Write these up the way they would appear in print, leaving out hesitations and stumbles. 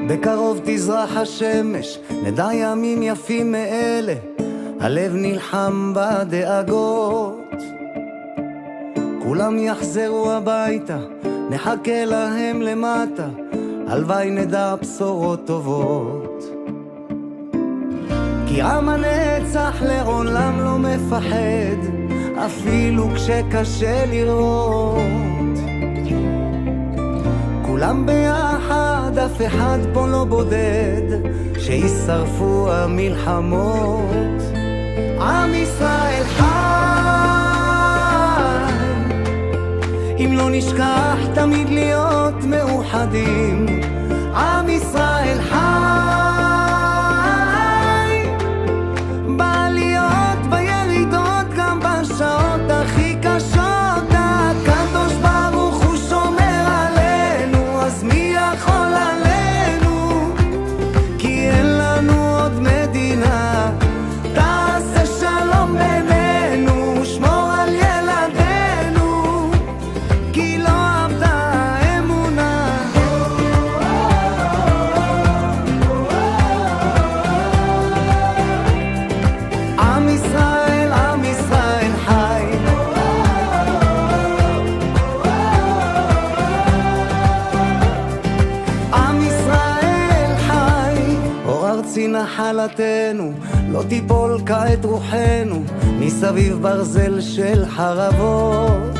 בקרוב תזרח השמש, נדע ימים יפים מאלה, הלב נלחם בדאגות. כולם יחזרו הביתה, נחכה להם למטה, הלוואי נדע בשורות טובות. כי עם הנצח לעולם לא מפחד, אפילו כשקשה לראות. כולם ביחד, אף אחד פה לא בודד, שישרפו המלחמות. עם ישראל חי, אם לא נשכח תמיד להיות מאוחדים. עם ישראל חי, בעליות בירידות, גם בשעות הכי קשות. הקדוש ברוך הוא שומר עלינו, אז מי יכול עלינו? כי אין לנו עוד מדינה. תעשה שלום בינינו, שמור על ילדינו, כי לא אבדה האמונה. עם ישראל, עם ישראל חי. עם ישראל חי. אור ארצי נחלתנו, לא תיפול כעת רוחנו, מסביב ברזל של חרבות.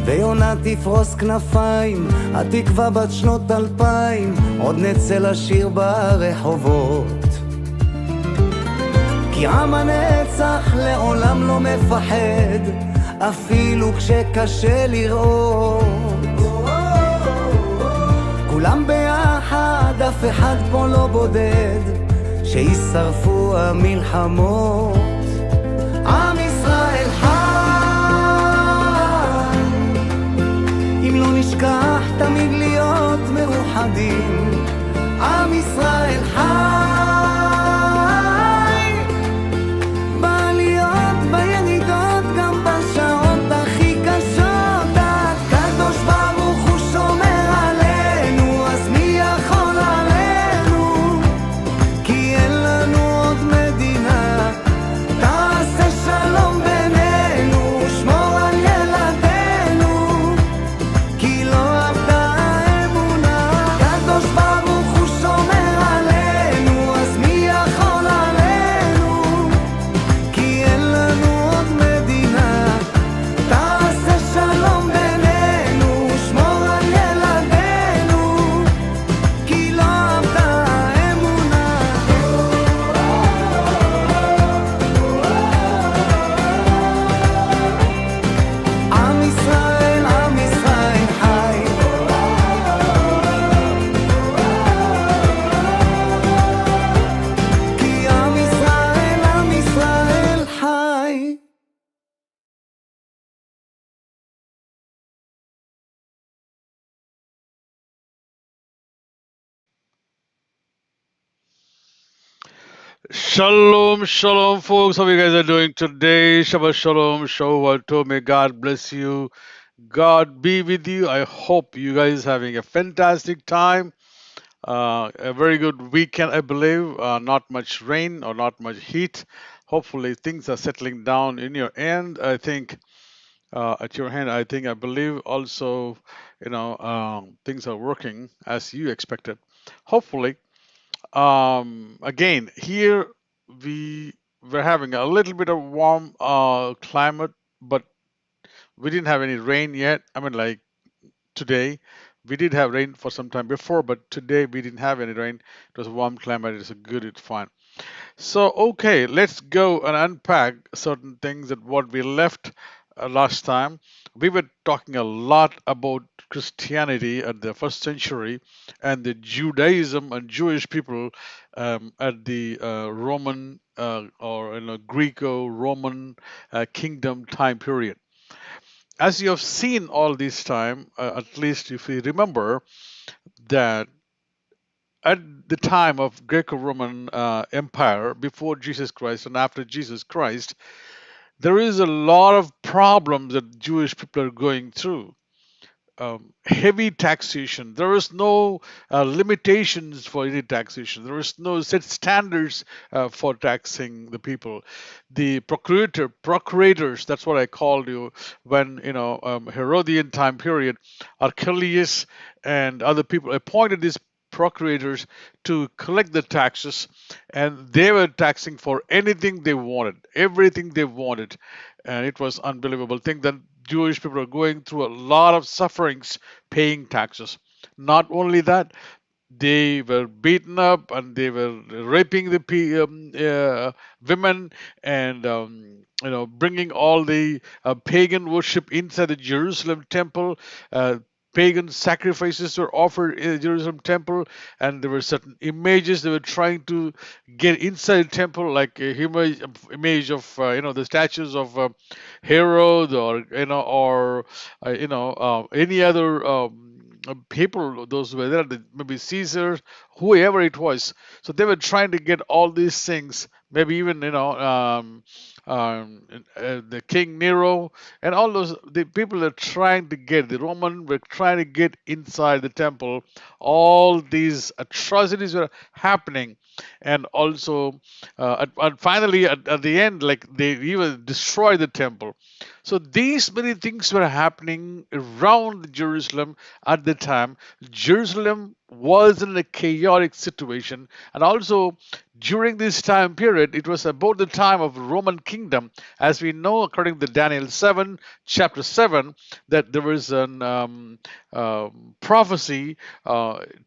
ויונה תפרוס כנפיים, התקווה בת שנות 2000, עוד נצא לשיר ברחובות. כי עם הנצח לעולם לא מפחד, אפילו כשקשה לראות. כולם ביחד, אף אחד פה לא בודד, שישרפו המלחמות. עם ישראל חי, אם לא נשכח תמיד להיות מאוחדים. עם ישראל חי, בעליות בירידות, גם בשעות הכי קשות. הקדוש ברוך הוא שומר עלינו, אז מי יכול עלינו? כי אין לנו עוד מדינה. תעשה שלום בינינו, שמור על ילדינו, כי לא אבדה האמונה. הקדוש ברוך הוא שומר עלינו, אז מי יכול עלינו? כי אין לנו עוד מדינה. תעשה שלום בינינו, שמור על ילדינו, כי לא אבדה האמונה. עם ישראל, עם ישראל חי. כי עם ישראל חי. Shalom, shalom, folks. How you guys are doing today? Shabbat shalom, Shavua Tov. May God bless you. God be with you. I hope you guys having a fantastic time. A very good weekend, I believe. Not much rain or not much heat. Hopefully, things are settling down in your end. I think at your hand, I believe also, things are working as you expected. Hopefully, again, here we were having a little bit of warm climate, but we didn't have any rain yet. I mean, like today, we did have rain for some time before, but today we didn't have any rain. It was a warm climate. It's a good, it's fine. So, okay, let's go and unpack certain things that what we left last time. We were talking a lot about Christianity at the first century and the Judaism and Jewish people at the Roman or Greco-Roman kingdom time period. As you have seen all this time, at least if you remember that at the time of Greco-Roman Empire, before Jesus Christ and after Jesus Christ, there is a lot of problems that Jewish people are going through. heavy taxation. There was no limitations for any taxation. There was no set standards for taxing the people. The procurators, that's what I called you when, Herodian time period, Archelaus and other people appointed these procurators to collect the taxes, and they were taxing for anything they wanted, everything they wanted. And it was unbelievable thing that Jewish people are going through a lot of sufferings paying taxes. Not only that, they were beaten up and they were raping the women, and bringing all the pagan worship inside the Jerusalem temple. Pagan sacrifices were offered in the Jerusalem temple, and there were certain images they were trying to get inside the temple, like a image of the statues of Herod, or any other people, those were there, maybe Caesar, whoever it was. So they were trying to get all these things, maybe even the King Nero, and all those the people are trying to get, the Roman were trying to get inside the temple. All these atrocities were happening, and also finally at the end, like they even destroyed the temple. So these many things were happening around Jerusalem at the time. Jerusalem was in a chaotic situation, and also during this time period, it was about the time of Roman kingdom, as we know according to Daniel 7, chapter 7, that there was an prophecy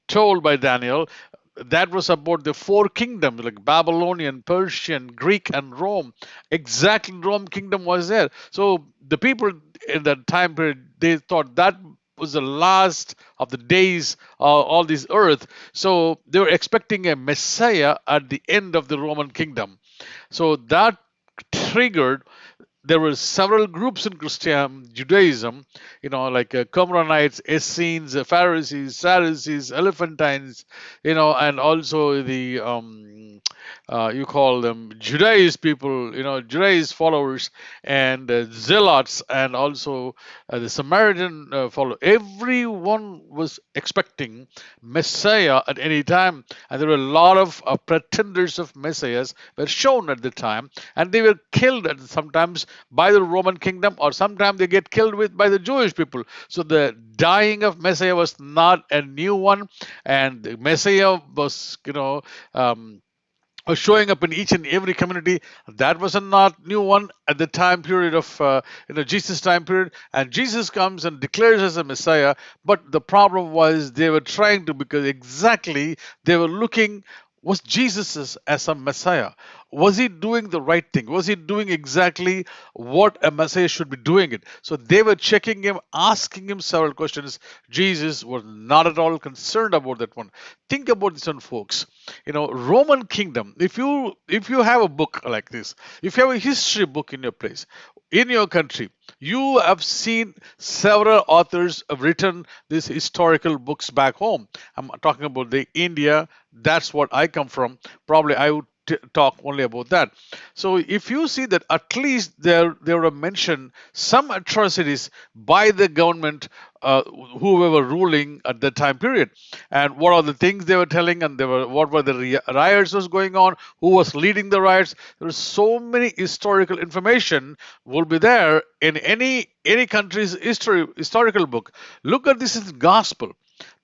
told by Daniel that was about the four kingdoms like Babylonian, Persian, Greek, and Rome. Exactly, Rome kingdom was there. So the people in that time period, they thought that was the last of the days all this earth. So they were expecting a Messiah at the end of the Roman kingdom. So that triggered, there were several groups in Christian Judaism, like Qumranites, Essenes, Pharisees, Sadducees, Elephantines, and also the you call them Judaist people, Judaist followers, and Zealots, and also the Samaritan follow. Everyone was expecting Messiah at any time, and there were a lot of pretenders of messiahs were shown at the time, and they were killed sometimes by the Roman kingdom, or sometimes they get killed by the Jewish people. So the dying of Messiah was not a new one, and the Messiah was, showing up in each and every community. That was a not new one at the time period of Jesus time period, and Jesus comes and declares as a Messiah. But the problem was they were trying to, because exactly they were looking, was Jesus as a Messiah? Was he doing the right thing? Was he doing exactly what a Messiah should be doing it? So they were checking him, asking him several questions. Jesus was not at all concerned about that one. Think about this one, folks. Roman kingdom. If you have a book like this, if you have a history book in your place, in your country, you have seen several authors have written these historical books back home. I'm talking about the India. That's what I come from. Probably I would talk only about that. So if you see that at least there were mentioned some atrocities by the government, who were ruling at the time period, and what are the things they were telling, and what were the riots was going on, who was leading the riots. There is so many historical information will be there in any country's historical book. Look at this in gospel.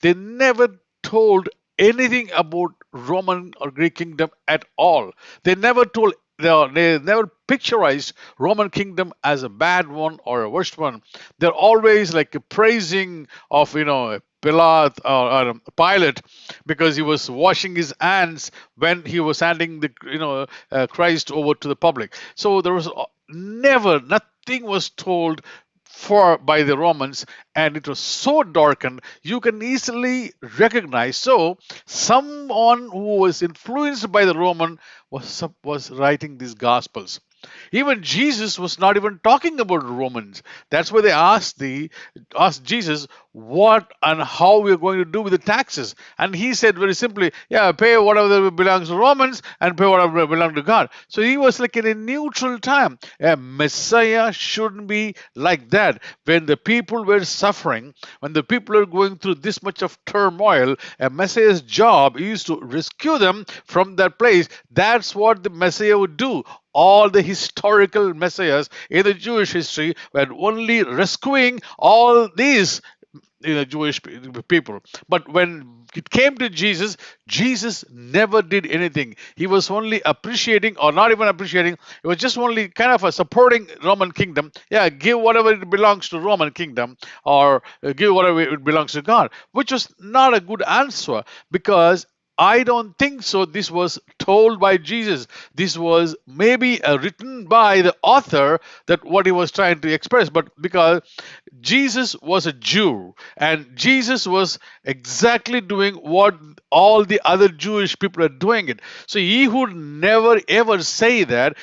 They never told anything about Roman or Greek kingdom at all. They never told, they never picturized Roman kingdom as a bad one or a worst one. They're always like a praising of Pilate, because he was washing his hands when he was handing the Christ over to the public. So there was nothing was told by the Romans, and it was so darkened you can easily recognize. So someone who was influenced by the Roman was writing these gospels. Even Jesus was not even talking about Romans. That's why they asked Jesus what and how we are going to do with the taxes. And he said very simply, yeah, pay whatever belongs to Romans and pay whatever belongs to God. So he was like in a neutral time. A Messiah shouldn't be like that. When the people were suffering, when the people are going through this much of turmoil, a Messiah's job is to rescue them from that place. That's what the Messiah would do. All the historical messiahs in the Jewish history were only rescuing all these Jewish people. But when it came to Jesus, Jesus never did anything. He was only appreciating, or not even appreciating, it was just only kind of a supporting Roman kingdom. Yeah, give whatever it belongs to Roman kingdom, or give whatever it belongs to God, which was not a good answer, because I don't think so. This was told by Jesus. This was maybe written by the author, that what he was trying to express. But because Jesus was a Jew, and Jesus was exactly doing what all the other Jewish people are doing it. So he would never ever say that.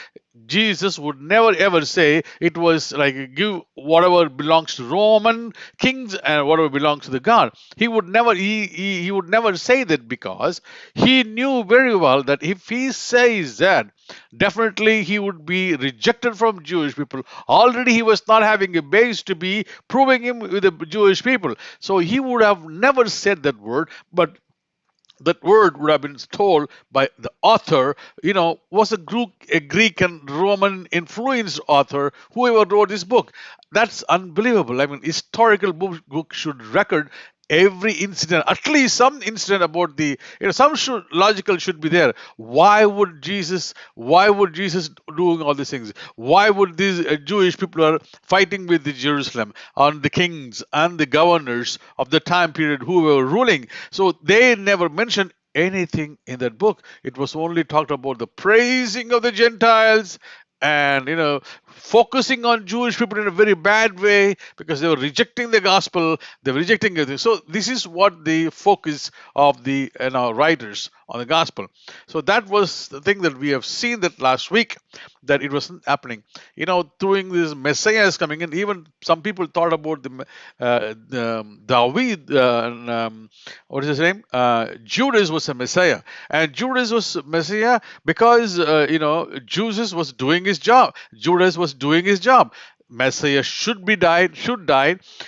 Jesus would never ever say it was like give whatever belongs to Roman kings and whatever belongs to the God. He would never say that, because he knew very well that if he says that, definitely he would be rejected from Jewish people. Already he was not having a base to be proving him with the Jewish people. So he would have never said that word, but that word would have been told by the author, was a Greek and Roman influenced author, whoever wrote this book. That's unbelievable. I mean, historical book should record every incident, at least some incident about some logical should be there. Why would Jesus doing all these things? Why would these Jewish people are fighting with the Jerusalem and the kings and the governors of the time period who were ruling? So they never mentioned anything in that book. It was only talked about the praising of the Gentiles, and focusing on Jewish people in a very bad way, because they were rejecting the gospel, they were rejecting everything. So this is what the focus of the writers on the gospel. So that was the thing that we have seen that last week, that it wasn't happening. During this Messiah is coming in, even some people thought about the David, what is his name? Judas was a Messiah, and Judas was Messiah because Jesus was doing his job. Judas was doing his job. Messiah should die,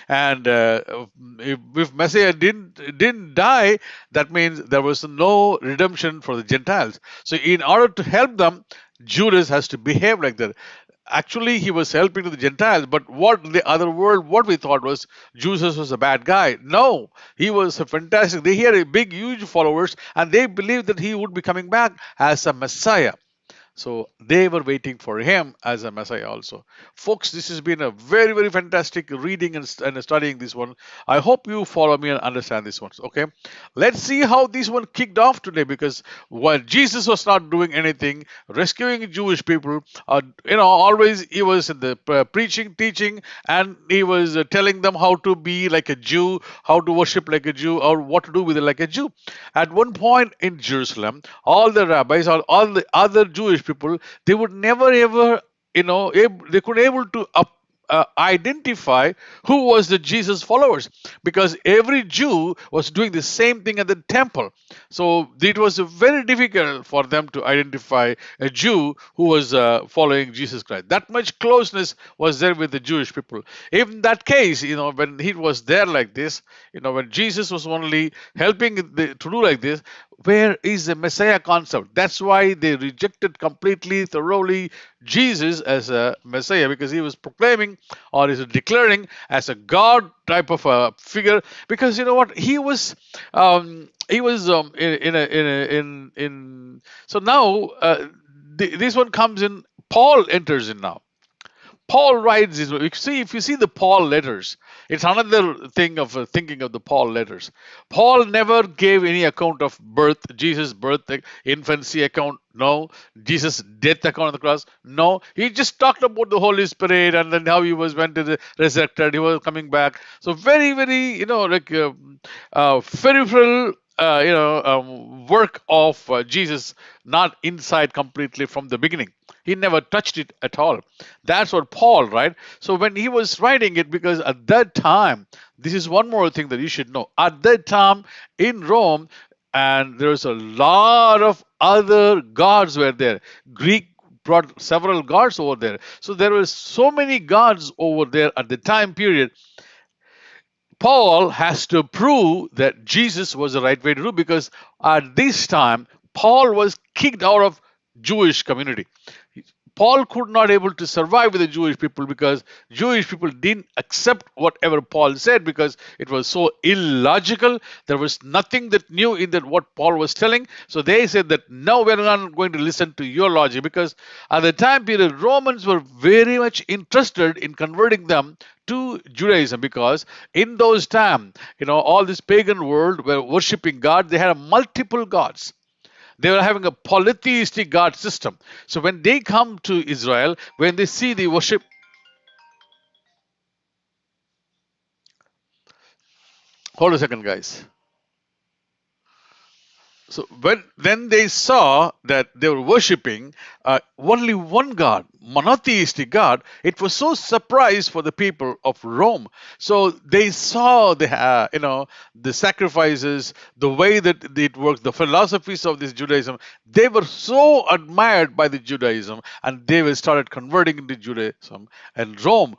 and if Messiah didn't die, that means there was no redemption for the Gentiles. So in order to help them, Judas has to behave like that. Actually, he was helping to the Gentiles, but what the other world, what we thought was Jesus was a bad guy. No, he was a fantastic. They had a big, huge followers, and they believed that he would be coming back as a Messiah. So they were waiting for him as a Messiah also. Folks, this has been a very, very fantastic reading and studying this one. I hope you follow me and understand this one. Okay. Let's see how this one kicked off today, because while Jesus was not doing anything, rescuing Jewish people, always he was in the preaching, teaching, and he was telling them how to be like a Jew, how to worship like a Jew, or what to do with it like a Jew. At one point in Jerusalem, all the rabbis, all the other Jewish people, they would never ever, they could able to identify who was the Jesus followers, because every Jew was doing the same thing at the temple. So it was very difficult for them to identify a Jew who was following Jesus Christ. That much closeness was there with the Jewish people. In that case, when he was there like this, when Jesus was only helping to do like this, where is the Messiah concept? That's why they rejected completely, thoroughly Jesus as a Messiah, because he was proclaiming, or is declaring as a God type of a figure. Because you know what, he was in so now this one comes in. Paul enters in now. Paul writes this. If you see the Paul letters, it's another thing of thinking of the Paul letters. Paul never gave any account of birth, Jesus' birth, infancy account. No. Jesus' death account on the cross. No. He just talked about the Holy Spirit, and then how he went to the resurrected. He was coming back. So very, very, peripheral work of Jesus not inside completely from the beginning. He never touched it at all. That's what Paul, right? So when he was writing it, because at that time, this is one more thing that you should know. At that time in Rome, and there's a lot of other gods were there. Greek brought several gods over there. So there were so many gods over there at the time period. Paul has to prove that Jesus was the right way to do, because at this time Paul was kicked out of Jewish community. Paul could not able to survive with the Jewish people because Jewish people didn't accept whatever Paul said because it was so illogical. There was nothing that new in that what Paul was telling. So they said that no, we're not going to listen to your logic, because at the time period Romans were very much interested in converting them to Judaism, because in those times, all this pagan world were worshipping God. They had multiple gods. They were having a polytheistic God system. So when they come to Israel, when they see the worship, hold a second, guys. So when then they saw that they were worshiping only one God, monotheistic God, it was so surprise for the people of Rome. So they saw the sacrifices, the way that it works, the philosophies of this Judaism. They were so admired by the Judaism, and they were started converting into Judaism. And Rome,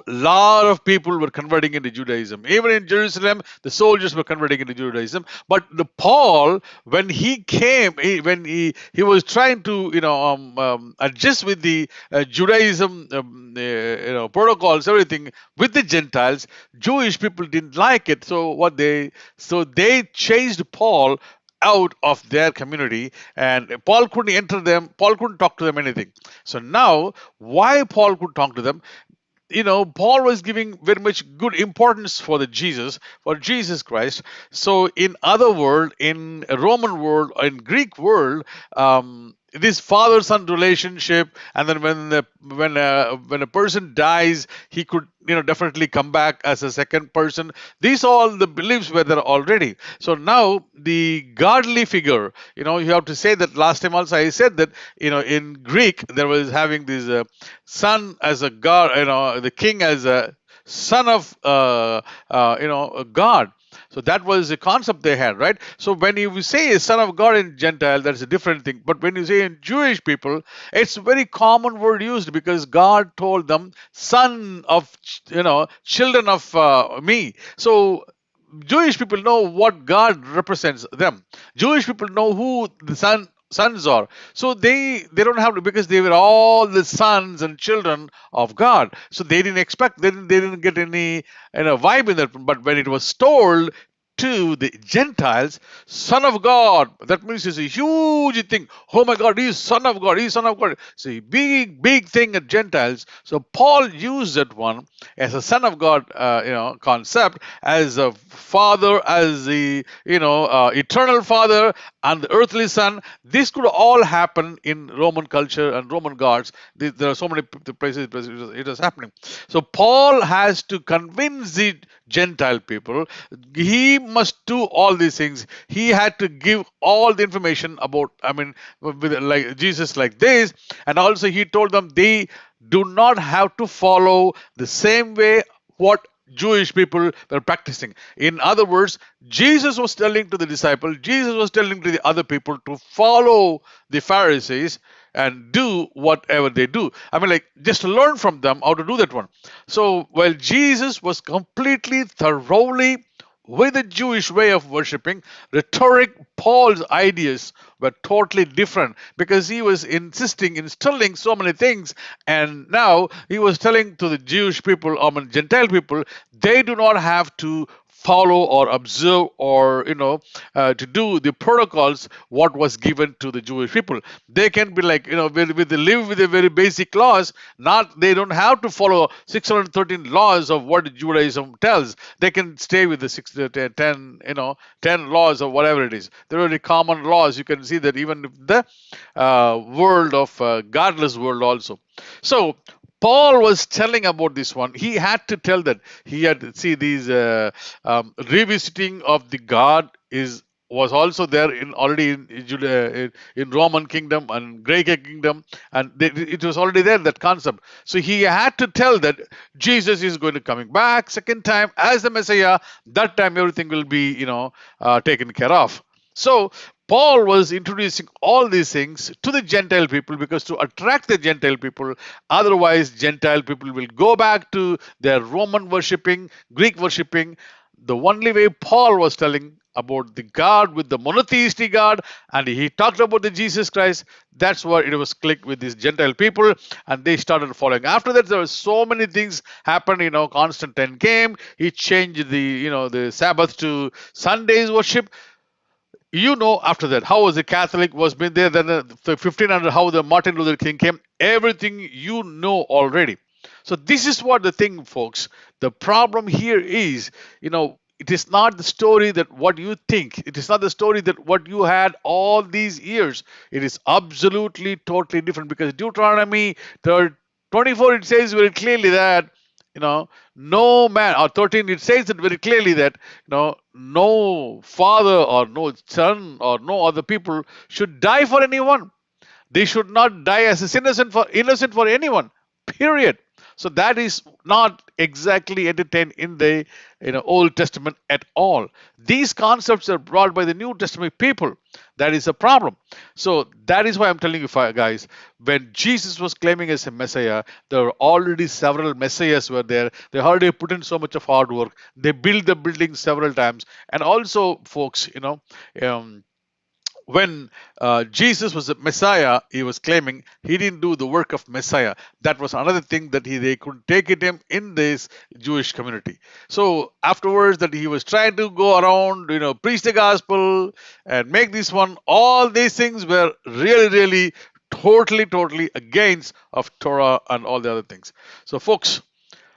lot of people were converting into Judaism. Even in Jerusalem, the soldiers were converting into Judaism. But the Paul, when he came, when he was trying to adjust with the Judaism protocols, everything with the Gentiles, Jewish people didn't like it. So they chased Paul out of their community, and Paul couldn't enter them. Paul couldn't talk to them anything. So now, why Paul could talk to them? Paul was giving very much good importance for Jesus Christ. So in other world, in Roman world, in Greek world, this father-son relationship, and then when a person dies, he could definitely come back as a second person. These all the beliefs were there already. So now the godly figure, you have to say that last time also I said that in Greek there was having this son as a god, the king as a son of a god. So that was the concept they had, right? So when you say a son of God in Gentile, that's a different thing. But when you say in Jewish people, it's a very common word used, because God told them, son of, children of me. So Jewish people know what God represents them. Jewish people know who the sons are. So they don't have to, because they were all the sons and children of God. So they didn't expect, they didn't get any vibe in that. But when it was told to the Gentiles, Son of God, that means it's a huge thing. Oh my God, he's Son of God, he's Son of God. It's a big thing at Gentiles. So Paul used that one as a Son of God, concept, as a father, as the eternal father and the earthly son. This could all happen in Roman culture and Roman gods. There are so many places it is happening. So Paul has to convince the Gentile people. He must do all these things. He had to give all the information about, with like Jesus like this, and also he told them they do not have to follow the same way what Jewish people were practicing. In other words, Jesus was telling to the disciples, Jesus was telling to the other people to follow the Pharisees and do whatever they do. Just learn from them how to do that one. So while Jesus was completely, thoroughly with the Jewish way of worshiping, rhetoric, Paul's ideas were totally different, because he was instilling so many things, and now he was telling to the Jewish people, Gentile people, they do not have to follow or observe or to do the protocols what was given to the Jewish people. They can be like with they live with the very basic laws. Not they don't have to follow 613 laws of what Judaism tells. They can stay with the 10 laws or whatever it is. They're very common laws. You can see that even in the world of godless world also. So Paul was telling about this one. He had to tell that he had to see these revisiting of the God is was also there in already in in Roman kingdom and Greek kingdom, and it was already there, that concept. So he had to tell that Jesus is going to coming back second time as the Messiah. That time everything will be taken care of. So Paul was introducing all these things to the Gentile people, because to attract the Gentile people, otherwise Gentile people will go back to their Roman worshipping, Greek worshipping. The only way Paul was telling about the God with the monotheistic God, and he talked about the Jesus Christ, that's where it was clicked with these Gentile people, and they started following. After that, there were so many things happened. Constantine came, he changed the Sabbath to Sunday's worship. After that, how was the Catholic was been there, then the 1500, how the Martin Luther King came, everything already. So this is what the thing, folks. The problem here is, it is not the story that what you think. It is not the story that what you had all these years. It is absolutely, totally different, because Deuteronomy 24, it says very clearly that, no man, or 13, it says it very clearly that, no father or no son or no other people should die for anyone. They should not die as innocent for anyone. Period. So that is not exactly entertained in the Old Testament at all. These concepts are brought by the New Testament people. That is a problem. So that is why I'm telling you, guys, when Jesus was claiming as a Messiah, there were already several Messiahs were there. They already put in so much of hard work. They built the building several times. And also, folks, when Jesus was a Messiah, he was claiming he didn't do the work of Messiah. That was another thing that they couldn't take it him in this Jewish community. So afterwards, that he was trying to go around, preach the gospel and make this one. All these things were really, really, totally against of Torah and all the other things. So, folks,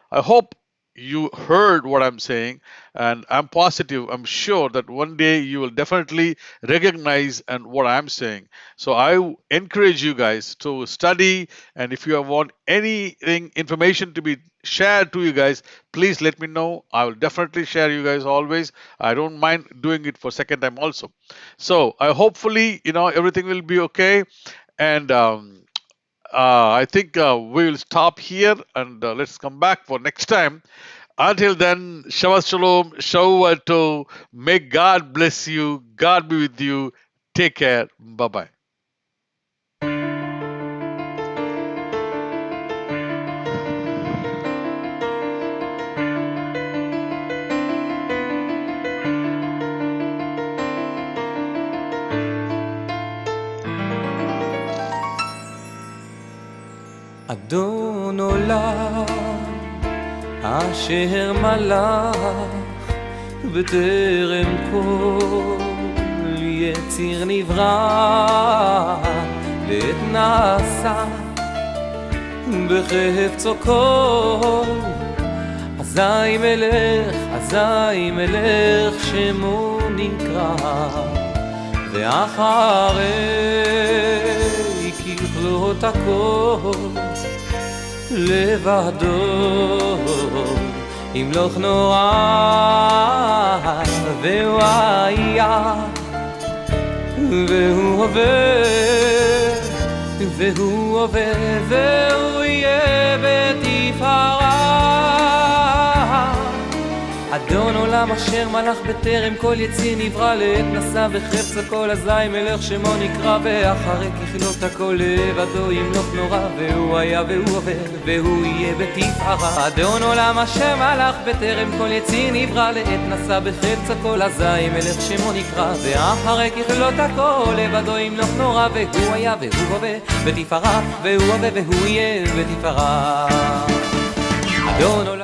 I hope you heard what I'm saying, and I'm positive, I'm sure that one day you will definitely recognize and what I'm saying. So I encourage you guys to study, and if you want anything, information to be shared to you guys, please let me know. I will definitely share you guys always. I don't mind doing it for second time also. So I hopefully everything will be okay, and I think we will stop here, and let's come back for next time. Until then, Shabbat Shalom, Shavuot. May God bless you. God be with you. Take care. Bye-bye. אדון עולם אשר מלך בטרם כל יציר נברא ועת נעשה בחפצו כל אזי מלך שמו נקרא ואחרי ככלות הכל לבדו ימלוך נורא והוא היה והוא הווה והוא יהיה בתפארה אדון עולם אשר מלך בטרם כל יציר נברא לעת נשא בחפצו כל אזי מלך שמו נקרא ואחרי ככלות הכל לבדו ימלוך נורא והוא היה והוא הווה והוא יהיה בתפארה אדון עולם אשר מלך בטרם כל יציר נברא לעת נשא בחפצו כל אזי מלך שמו נקרא ואחרי ככלות הכל לבדו ימלוך נורא והוא היה והוא הווה בתפארה והוא הווה והוא יהיה בתפארה אדון עולם